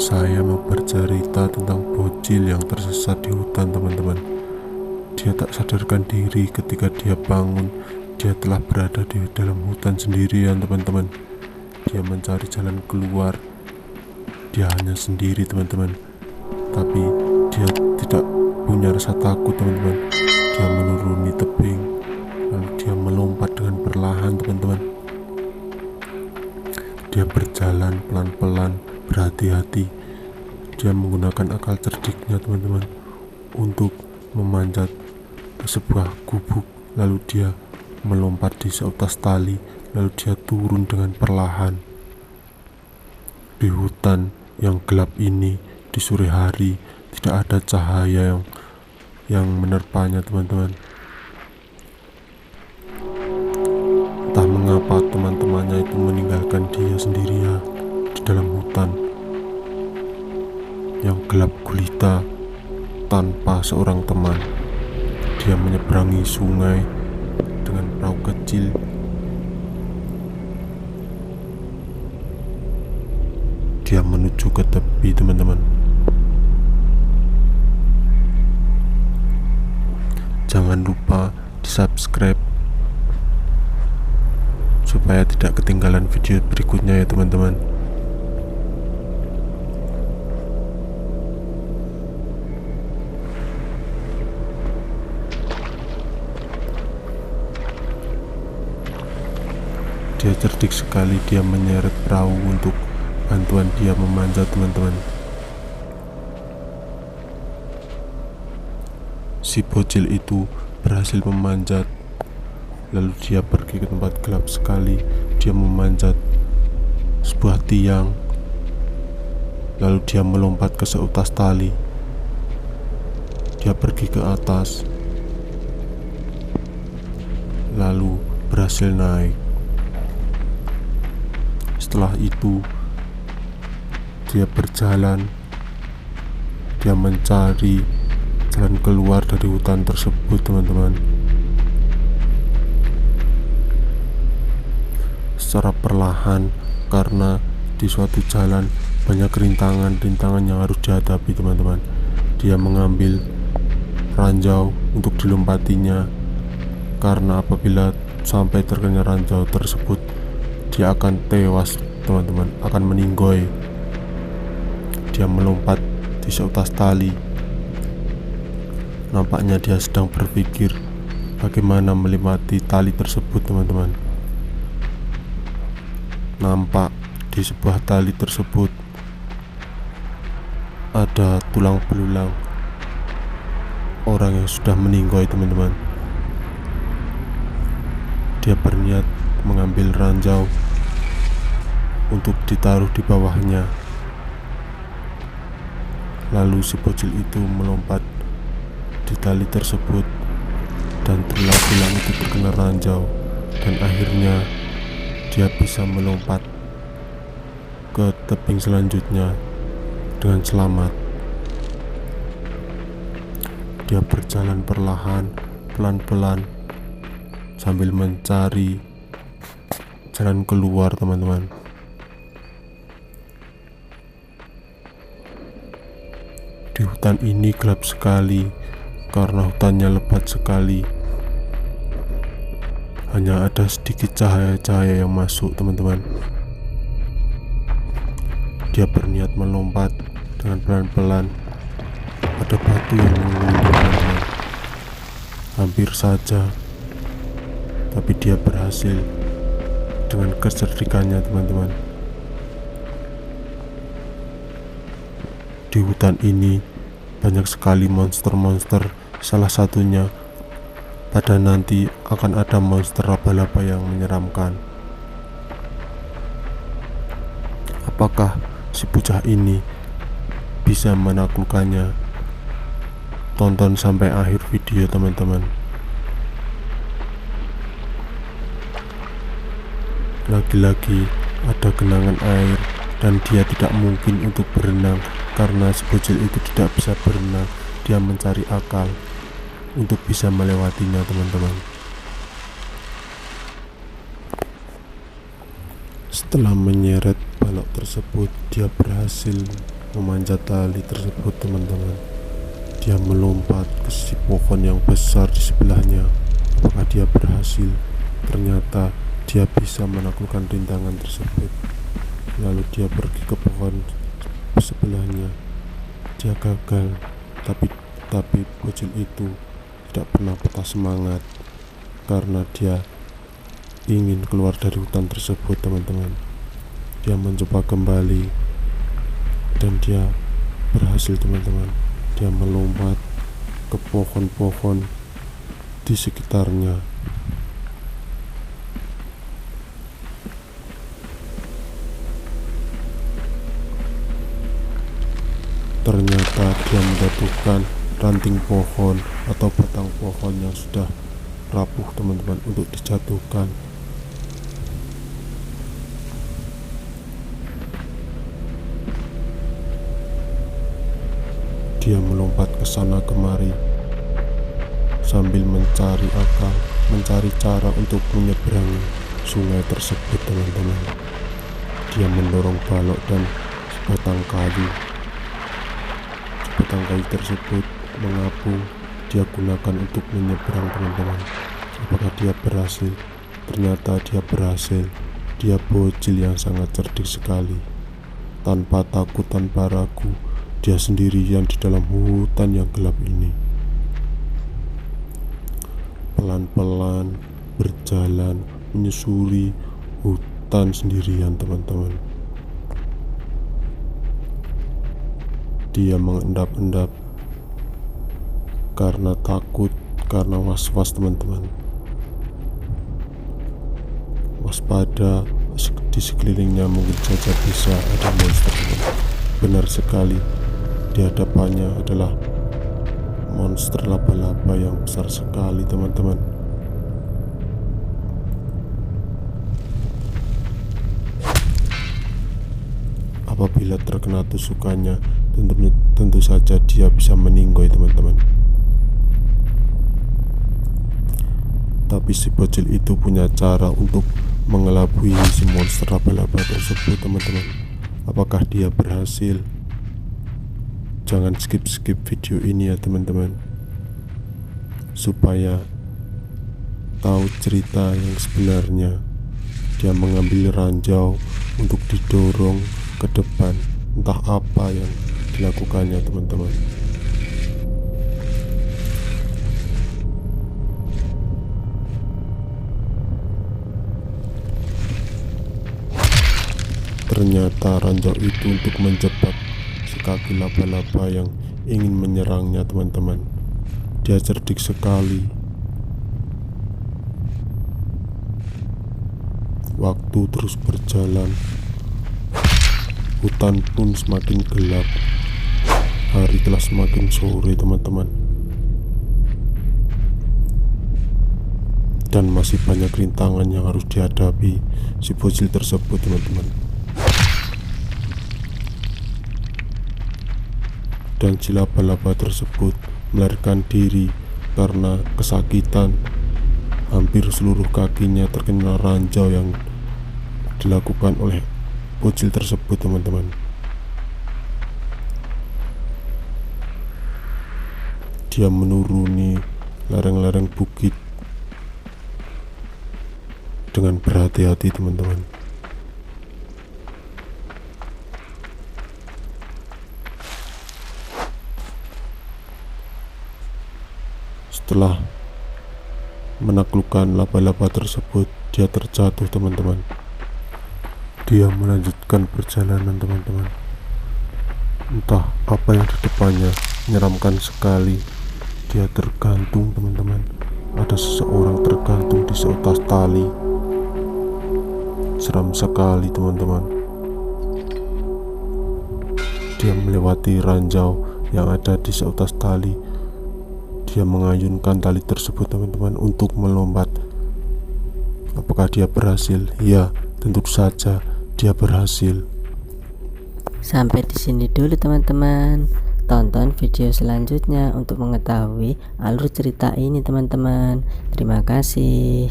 Saya mau bercerita tentang bocil yang tersesat di hutan, teman-teman. Dia tak sadarkan diri ketika dia bangun. Dia telah berada di dalam hutan sendirian, teman-teman. Dia mencari jalan keluar. Dia hanya sendiri, teman-teman. Tapi dia tidak punya rasa takut, teman-teman. Dia menuruni tebing, lalu dia melompat dengan perlahan, teman-teman. Dia berjalan pelan-pelan, berhati-hati. Dia menggunakan akal cerdiknya, teman-teman, untuk memanjat ke sebuah gubuk. Lalu dia melompat di seutas tali. Lalu dia turun dengan perlahan. Di hutan yang gelap ini, di sore hari, tidak ada cahaya yang menerpanya, teman-teman. Entah mengapa teman-temannya itu meninggalkan dia sendirian di dalam hutan yang gelap gulita tanpa seorang teman. Dia menyeberangi sungai dengan perahu kecil. Dia menuju ke tepi, teman-teman. Jangan lupa di subscribe supaya tidak ketinggalan video berikutnya ya, teman-teman. Dia cerdik sekali. Dia menyeret perahu untuk bantuan dia memanjat, teman-teman. Si bocil itu berhasil memanjat. Lalu dia pergi ke tempat gelap sekali. Dia memanjat sebuah tiang. Lalu dia melompat ke seutas tali. Dia pergi ke atas, lalu berhasil naik. Setelah itu dia berjalan. Dia mencari jalan keluar dari hutan tersebut, teman-teman. Secara perlahan, karena di suatu jalan banyak rintangan yang harus dihadapi, teman-teman. Dia mengambil ranjau untuk dilompatinya, karena apabila sampai terkena ranjau tersebut, dia akan tewas, teman-teman, akan meninggoy. Dia melompat di seutas tali. Nampaknya dia sedang berpikir bagaimana melewati tali tersebut, teman-teman. Nampak di sebuah tali tersebut ada tulang belulang orang yang sudah meninggoy, teman-teman. Dia berniat mengambil ranjau untuk ditaruh di bawahnya. Lalu si bocil itu melompat di tali tersebut dan tulang belulang itu terkena ranjau, dan akhirnya dia bisa melompat ke tebing selanjutnya dengan selamat. Dia berjalan perlahan, pelan-pelan, sambil mencari jalan keluar, teman-teman. Di hutan ini gelap sekali karena hutannya lebat sekali. Hanya ada sedikit cahaya-cahaya yang masuk, teman-teman. Dia berniat melompat dengan pelan-pelan. Ada batu yang menggulung, teman-teman. Hampir saja, tapi dia berhasil dengan kecerdikannya, teman-teman. Di hutan ini banyak sekali monster-monster. Salah satunya pada nanti akan ada monster laba-laba yang menyeramkan. Apakah si bocah ini bisa menaklukkannya? Tonton sampai akhir video, teman-teman. Lagi-lagi ada genangan air dan dia tidak mungkin untuk berenang karena si bocil itu tidak bisa berenang. Dia mencari akal untuk bisa melewatinya, teman-teman. Setelah menyeret balok tersebut, dia berhasil memanjat tali tersebut teman-teman. Dia melompat ke sisi pohon yang besar di sebelahnya. Apakah dia berhasil? Ternyata dia bisa menaklukkan rintangan tersebut. Lalu dia pergi ke pohon sebelahnya. Dia gagal, tapi bocil itu tidak pernah patah semangat karena dia ingin keluar dari hutan tersebut teman-teman. Dia mencoba kembali dan dia berhasil teman-teman. Dia melompat ke pohon-pohon di sekitarnya. Ternyata dia menjatuhkan ranting pohon atau batang pohon yang sudah rapuh teman-teman untuk dijatuhkan. Dia melompat ke sana kemari sambil mencari cara untuk menyeberangi sungai tersebut teman-teman. Dia mendorong balok dan sebatang kayu. Sebatang kayu tersebut mengapung. Dia gunakan untuk menyeberang teman-teman. Apakah dia berhasil? Ternyata dia berhasil. Dia bocil yang sangat cerdik sekali. Tanpa takut, tanpa ragu, dia sendirian di dalam hutan yang gelap ini. Pelan-pelan berjalan menyusuri hutan sendirian teman-teman. Dia mengendap-endap karena takut, karena was-was teman-teman. Waspada, di sekelilingnya mungkin saja bisa ada monster teman-teman. Benar sekali, di hadapannya adalah monster laba-laba yang besar sekali teman-teman. Apabila terkena tusukannya, tentu saja dia bisa meninggoy teman-teman. Tapi si bocil itu punya cara untuk mengelabui si monster laba-laba tersebut teman-teman. Apakah dia berhasil? Jangan skip video ini ya teman-teman, supaya tahu cerita yang sebenarnya. Dia mengambil ranjau untuk didorong ke depan. Entah apa yang dilakukannya teman-teman. Ternyata ranjau itu untuk menjebak si kaki laba-laba yang ingin menyerangnya teman-teman. Dia cerdik sekali. Waktu terus berjalan. Hutan pun semakin gelap. Hari telah semakin sore teman-teman. Dan masih banyak rintangan yang harus dihadapi si bocil tersebut teman-teman. Dan si laba-laba tersebut melarikan diri karena kesakitan. Hampir seluruh kakinya terkena ranjau yang dilakukan oleh bocil tersebut teman-teman. Dia menuruni lereng-lereng bukit dengan berhati-hati teman-teman. Setelah menaklukkan laba-laba tersebut, dia terjatuh teman-teman. Dia melanjutkan perjalanan teman-teman. Entah apa yang di depannya menyeramkan sekali. Dia tergantung teman-teman. Ada seseorang tergantung di seutas tali. Seram sekali teman-teman. Dia melewati ranjau yang ada di seutas tali. Dia mengayunkan tali tersebut teman-teman untuk melompat. Apakah dia berhasil? Ya, tentu saja dia berhasil. Sampai di sini dulu teman-teman. Tonton video selanjutnya untuk mengetahui alur cerita ini teman-teman. Terima kasih.